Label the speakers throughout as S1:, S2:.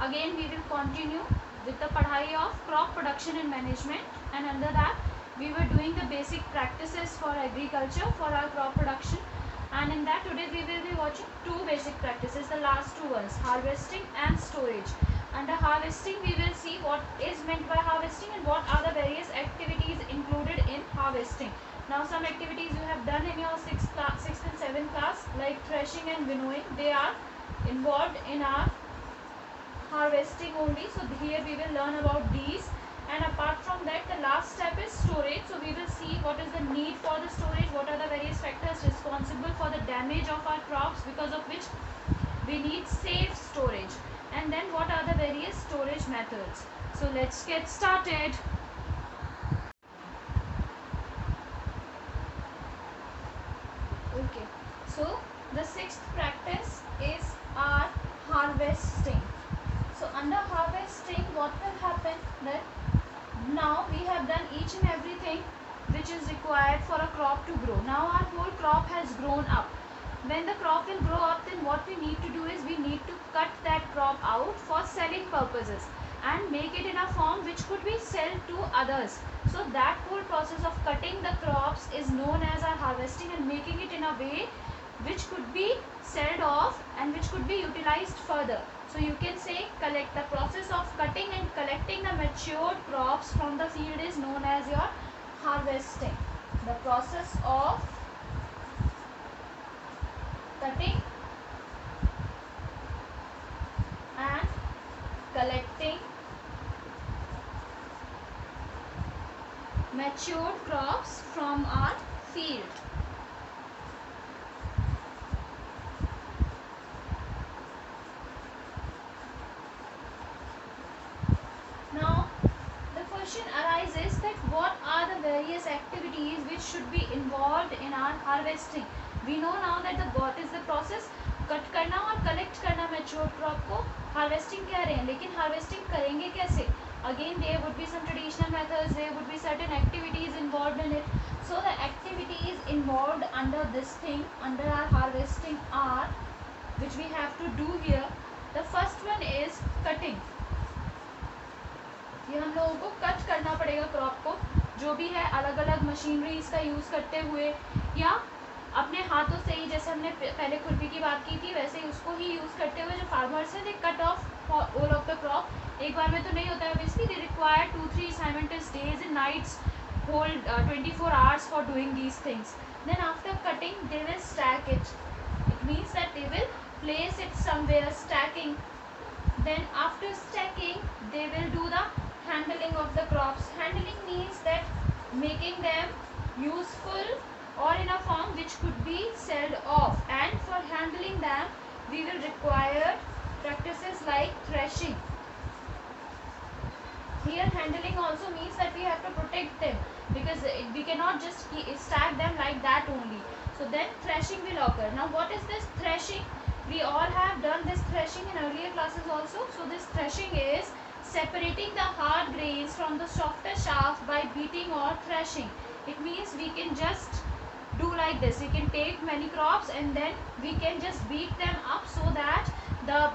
S1: again we will continue with the padhai of crop production and management, and under that we were doing the basic practices for agriculture for our crop production. And in that today we will be watching two basic practices, the last two ones, harvesting and storage. Under harvesting we will see what is meant by harvesting and what are the various activities included in harvesting. Now some activities you have done in your 6th and 7th class, like threshing and winnowing, they are involved in our harvesting only. So here we will learn about these, and apart from that the last step is storage. So we will see what is the need for the storage, what are the various factors responsible for the damage of our crops because of which we need safe storage, and then what are the various storage methods. So let's get started. Okay, so the 6th practice is our harvesting. So under harvesting what will happen, that now we have done each and everything which is required for a crop to grow. Now our whole crop has grown up. When the crop will grow up, then what we need to do is we need to cut that crop out for selling purposes and make it in a form which could be sold to others. So that whole process of cutting the crops is known as our harvesting, and making it in a way which could be sold off and which could be utilized further. So you can say the process of cutting and collecting the matured crops from the field is known as your harvesting. The process of cutting and collecting matured crops from our field. Now the question arises that what are the various activities which should be involved in our harvesting. We know now that what is the process, cut करना और collect करना mature crop को harvesting कह रहे हैं, लेकिन harvesting करेंगे कैसे? Again there would be some traditional methods, there would be certain activities involved in it. So the activities involved under this thing, under our harvesting are, which we have to do here. The first one is cutting. ये हम लोगों को cut करना पड़ेगा crop को, जो भी है अलग अलग मशीनरीज का यूज़ करते हुए या अपने हाथों से ही, जैसे हमने पहले खुरपी की बात की थी वैसे ही उसको ही यूज़ करते हुए जो फार्मर्स है they cut off all of the crop. एक बार में तो नहीं होता है obviously, they require 2-3 simultaneous days and nights, whole 24 hours for doing these things. Then after cutting they will stack it. It means that they will place it somewhere, stacking. Then after stacking they will do the handling of the crops. Handling means that making them useful or in a form which could be sold off, and for handling them we will require practices like threshing. Here handling also means that we have to protect them, because we cannot just stack them like that only. So then threshing will occur. Now what is this threshing? We all have done this threshing in earlier classes also. So this threshing is separating the hard grains from the softer chaff by beating or threshing. It means we can just do like this. We can take many crops and then we can just beat them up so that the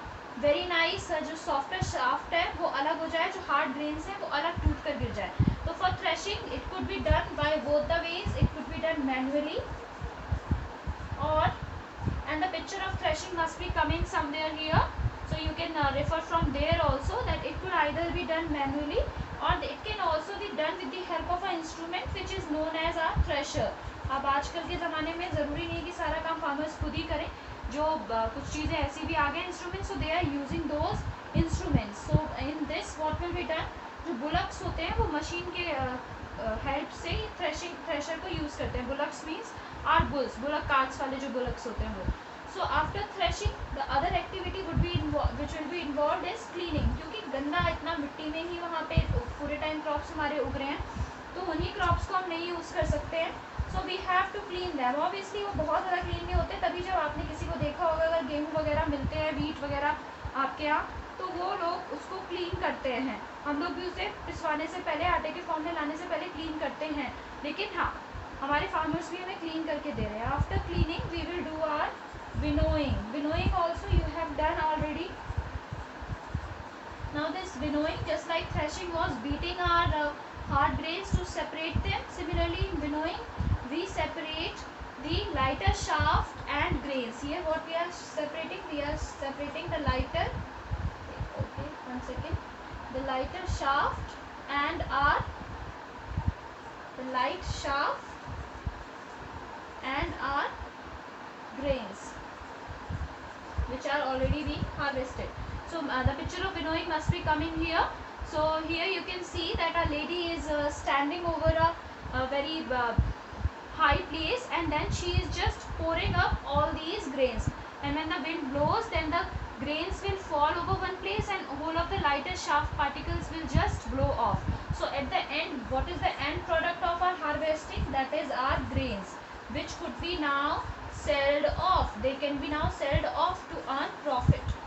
S1: very nice जो softer shaft है वो अलग हो जाए, जो hard grains है वो अलग टूट कर गिर जाए. तो for threshing it could be done by both the ways. It could be done manually और and the picture of threshing must be coming somewhere here, so you can refer from there also that it could either be done manually or it can also be done with the help of an instrument which is known as a thresher. अब आजकल के ज़माने में ज़रूरी नहीं कि सारा काम फार्मर्स खुद ही करें, जो कुछ चीज़ें ऐसी भी आ गए instrument, so they are using those instruments. So in this what will be done, जो बुलक्स होते हैं वो मशीन के हेल्प से थ्रेशर को यूज़ करते हैं. Bullocks means our bulls, bullock carts वाले जो बुलक्स होते हैं वो. So after threshing the other activity would be which will be involve is cleaning. क्योंकि गंदा इतना मिट्टी में ही वहाँ पे पूरे टाइम क्रॉप्स हमारे उग रहे हैं, तो उन्हीं क्रॉप्स को हम नहीं यूज़ कर सकते हैं. So we have to clean them. Obviously वो बहुत ज़्यादा क्लीन नहीं होते, तभी जब आपने किसी को देखा होगा अगर गेहूँ वगैरह मिलते हैं, वीट वगैरह आपके यहाँ, तो वो लोग उसको क्लीन करते हैं. हम लोग भी उसे पिसवाने से पहले, आटे के फॉर्म में लाने से पहले क्लीन करते हैं, लेकिन हाँ हमारे फार्मर्स भी हमें क्लीन करके दे रहे हैं. After cleaning we will do our winnowing. Winnowing also you have done already. Now this winnowing, just like threshing was beating our hard grains to separate them, similarly in winnowing we separate the lighter shaft and grains. Here what we are separating? We are separating the lighter, okay, one second, the lighter shaft and our the light shaft and our grains which are already being harvested. So the picture of winnowing must be coming here. So here you can see that a lady is standing over a very high place, and then she is just pouring up all these grains, and when the wind blows then the grains will fall over one place and whole of the lighter shaft particles will just blow off. So at the end, what is the end product of our harvesting? That is our grains, which could be now sold off. They can be now sold off to earn profit.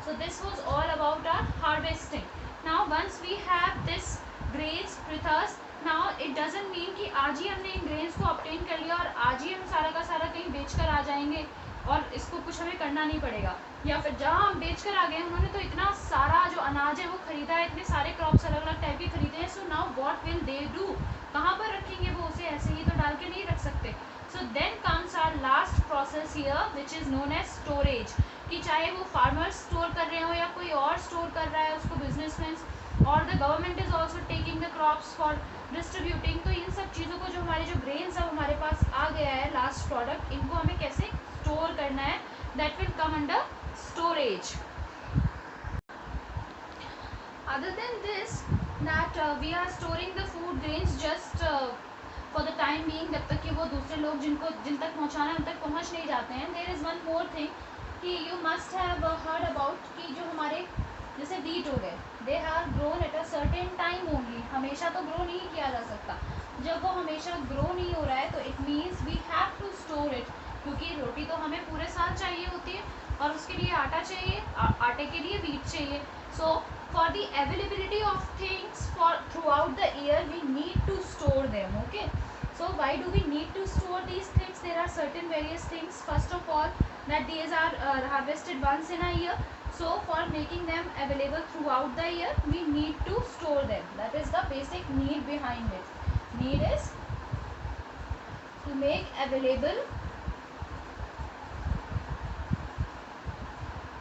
S1: So this was all about our harvesting. Now once we have this grains with us, now it doesn't mean कि आज ही हमने इन grains को obtain कर लिया और आज ही हम सारा का सारा कहीं बेच कर आ जाएंगे और इसको कुछ हमें करना नहीं पड़ेगा, या फिर जहाँ हम बेच कर आ गए उन्होंने तो इतना सारा जो अनाज है वो खरीदा है, इतने सारे क्रॉप्स अलग अलग टाइप के खरीदे हैं. So now what will they do? कहाँ पर रखेंगे वो? उसे ऐसे ही तो डाल के नहीं रख सकते. So then comes our last process here which is known as storage. कि चाहे वो फार्मर्स स्टोर कर रहे हो या कोई और स्टोर कर रहा है उसको बिजनेसमैन, और the government is also taking the crops for distributing. तो इन सब चीज़ों को जो हमारे जो ग्रेन्स अब हमारे पास आ गया है लास्ट प्रोडक्ट, इनको हमें कैसे स्टोर करना है, that will come under storage. Other than this that we are storing the food grains just for the time being, जब तक कि वो दूसरे लोग जिन तक पहुँचाना है उन तक पहुँच नहीं जाते हैं. There is one more thing कि you must have heard about कि जो हमारे जैसे वीट हो गए, they are grown at a certain time only. हमेशा तो ग्रो नहीं किया जा सकता. जब वो हमेशा ग्रो नहीं हो रहा है तो it means we have to store it, क्योंकि रोटी तो हमें पूरे साल चाहिए होती है और उसके लिए आटा चाहिए, आटे के लिए वीट चाहिए. So for the availability of things for throughout the year we need to store them. Okay, so why do we need to store these things? There are certain various things. First of all, that these are harvested once in a year, so for making them available throughout the year we need to store them. That is the basic need behind it. Need is to make available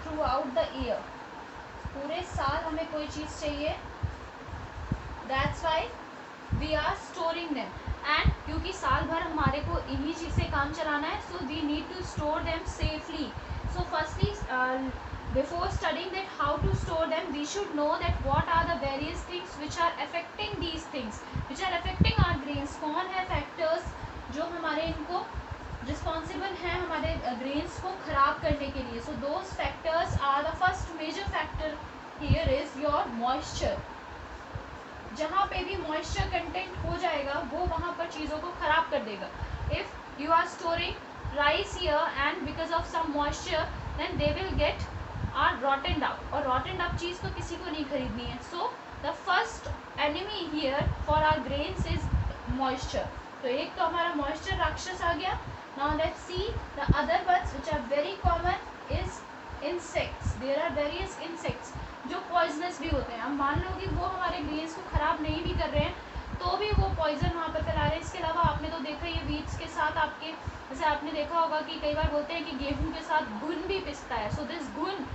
S1: throughout the year. पूरे साल हमें कोई चीज़ चाहिए, that's why we are storing them. And क्योंकि साल भर हमारे को इन्हीं चीज़ से काम चलाना है, so we need to store them safely. So firstly before studying that how to store them we should know that what are the various things which are affecting these things, which are affecting our grains. कौन है factors जो हमारे इनको responsible हैं हमारे grains को ख़राब करने के लिए. So those factors are the first major factor here is your moisture. जहाँ पे भी मॉइस्चर कंटेंट हो जाएगा वो वहाँ पर चीज़ों को ख़राब कर देगा. If you are storing rice here and because of some moisture then they will get are rotten up, और रॉटेंड अप चीज़ तो किसी को नहीं खरीदनी है. So the first enemy here for our grains is moisture. तो एक तो हमारा मॉइस्चर राक्षस आ गया. Now let's see the other ones which are very common is insects. There are various insects जो पॉइजनस भी होते हैं. हम मान लो कि वो हमारे ग्रेन्स को ख़राब नहीं भी कर रहे हैं तो भी वो पॉइजन वहाँ पर फैला रहे हैं. इसके अलावा आपने तो देखा ये वीट्स के साथ आपके जैसे आपने देखा होगा कि कई बार बोलते हैं कि गेहूं के साथ घुन भी पिसता है. सो दिस घुन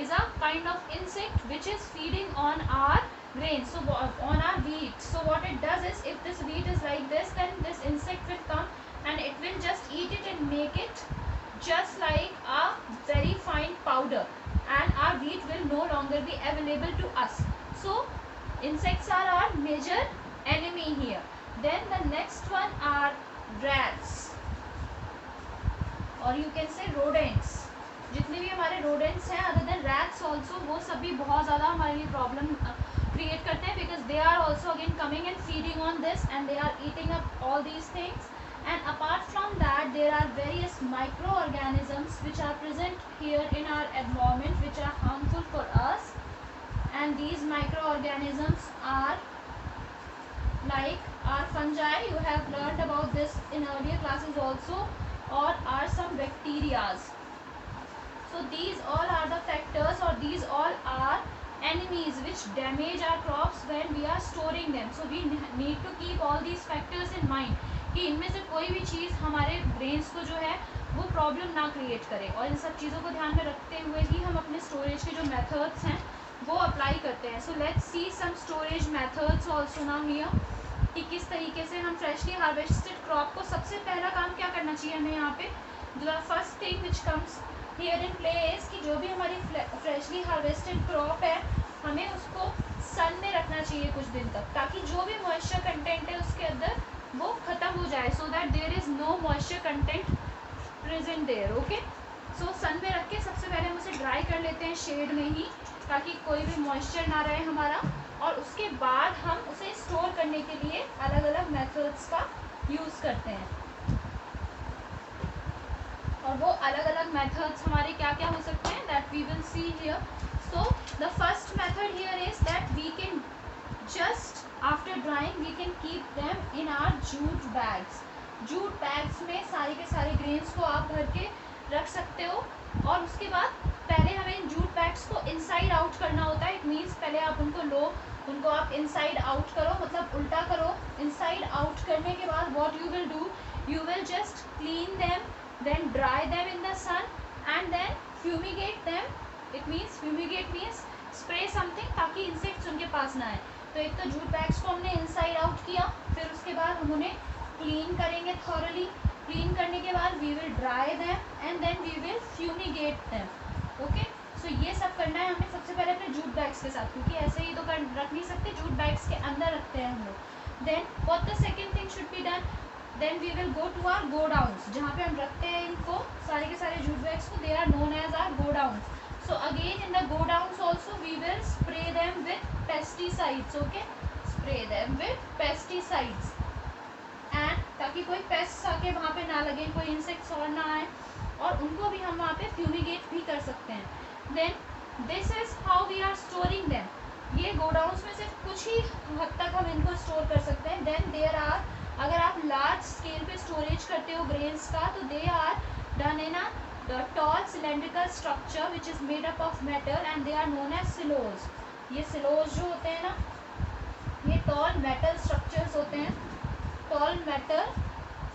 S1: is a kind of insect which is feeding on our grains, so on our wheat. So what it does is, if this wheat is like this, then this insect will come and it will just eat it and make it just like a very fine powder, and our wheat will no longer be available to us. So insects are our major enemy here. Then the next one are rats, or you can say rodents. जितने भी हमारे rodents हैं other than rats also, वो सभी बहुत ज़्यादा हमारे लिए प्रॉब्लम क्रिएट करते हैं, because they are also again coming and feeding on this and they are eating up all these things. And apart from that, there are various microorganisms which are present here in our environment which are harmful for us. And these microorganisms are like our fungi. You have learned about this in earlier classes also, or are some bacterias. So these all are the factors, or these all are enemies which damage our crops when we are storing them. So we need to keep all these factors in mind कि इनमें से कोई भी चीज़ हमारे brains को जो है वो प्रॉब्लम ना क्रिएट करे, और इन सब चीज़ों को ध्यान में रखते हुए ही हम अपने स्टोरेज के जो मेथड्स हैं वो अप्लाई करते हैं. So let's see some storage methods also now here कि किस तरीके से हम फ्रेशली हार्वेस्टेड क्रॉप को, सबसे पहला काम क्या करना चाहिए हमें यहाँ पे, the first thing which comes here in play is कि जो भी हमारी फ्रेशली हार्वेस्टेड क्रॉप है हमें उसको सन में रखना चाहिए कुछ दिन तक, ताकि जो भी मॉइस्चर कंटेंट है उसके अंदर वो ख़त्म हो जाए, so that there is no moisture content present there. Okay, so sun में रख के सबसे पहले हम उसे ड्राई कर लेते हैं शेड में ही, ताकि कोई भी मॉइस्चर ना रहे हमारा, और उसके बाद हम उसे स्टोर करने के लिए अलग अलग मेथड्स का यूज़ करते हैं. और वो अलग अलग मेथड्स हमारे क्या क्या हो सकते हैं, that we will see here. So the first method here is that we can just after drying we can keep them in our jute bags. Jute bags में सारे के सारे ग्रेन्स को आप भर के रख सकते हो, और उसके बाद पहले हमें इन जूट बैग्स को इनसाइड आउट करना होता है. इट मीन्स पहले आप उनको लो, उनको आप इनसाइड आउट करो, मतलब उल्टा करो. इनसाइड आउट करने के बाद what you will do, you will just clean them, then dry them in the sun and then fumigate them. It means fumigate means spray something ताकि insects उनके पास ना आए. तो एक तो जूट बैग्स को हमने इनसाइड आउट किया, फिर उसके बाद हम उन्हें क्लीन करेंगे थॉरली. क्लीन करने के बाद we will dry them and then we will fumigate them. Okay, so ये सब करना है हमें सबसे पहले अपने जूट बैग्स के साथ, क्योंकि ऐसे ही तो रख नहीं सकते, जूट बैग्स के अंदर रखते हैं हम लोग. Then what the second thing should be done, then we will go to our godowns, जहाँ पे हम रखते हैं इनको सारे के सारे जूट बैग्स को. They are known as our godowns. So again in the godowns also we will spray them with pesticides. Okay, spray them with pesticides, and ताकि कोई पेस्ट आके वहाँ पे ना लगे, कोई इंसेक्ट्स और ना आए, और उनको भी हम वहाँ पे फ्यूमिगेट भी कर सकते हैं. Then this is how we are storing them. ये गोडाउन्स में सिर्फ कुछ ही हद तक हम इनको स्टोर कर सकते हैं. देन देयर आर, अगर आप लार्ज स्केल पे स्टोरेज करते हो ग्रेन्स का, तो they are done in a tall cylindrical structure which is made up of metal and they are known as silos. ये सिलोज जो होते हैं ना, ये टॉल मेटल स्ट्रक्चर्स होते हैं, टॉल मेटल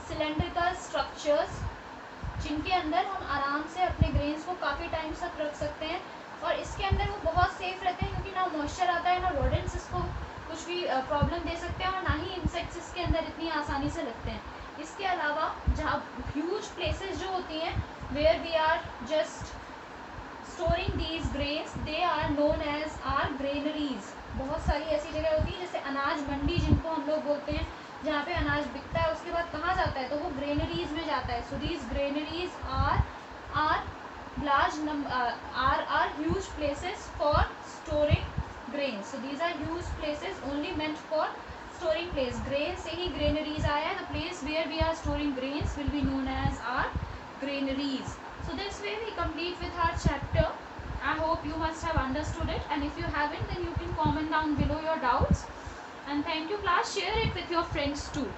S1: सिलेंड्रिकल स्ट्रक्चर्स, जिनके अंदर हम आराम से अपने ग्रेन्स को काफ़ी टाइम तक रख सकते हैं. और इसके अंदर वो बहुत सेफ रहते हैं, क्योंकि ना मॉइस्चर आता है, ना रोडेंट्स इसको कुछ भी प्रॉब्लम दे सकते हैं, और ना ही इंसेक्ट्स इसके अंदर इतनी आसानी से लगते हैं. इसके अलावा जहाँ ह्यूज प्लेसेस जो होती हैं where we are just storing these grains, they are known as our granaries. बहुत सारी ऐसी जगह होती है जैसे अनाज मंडी जिनको हम लोग बोलते हैं, जहाँ पे अनाज बिकता है उसके बाद कहाँ जाता है, तो वो ग्रेनरीज में जाता है. So these granaries are large are huge places for storing grains. So these are huge places only meant for storing place. Grains से ही granaries आया है. The place where we are storing grains will be known as our granaries. So this way we complete with our chapter. I hope you must have understood it, and if you haven't, then you can comment down below your doubts. And thank you class. Share it with your friends too.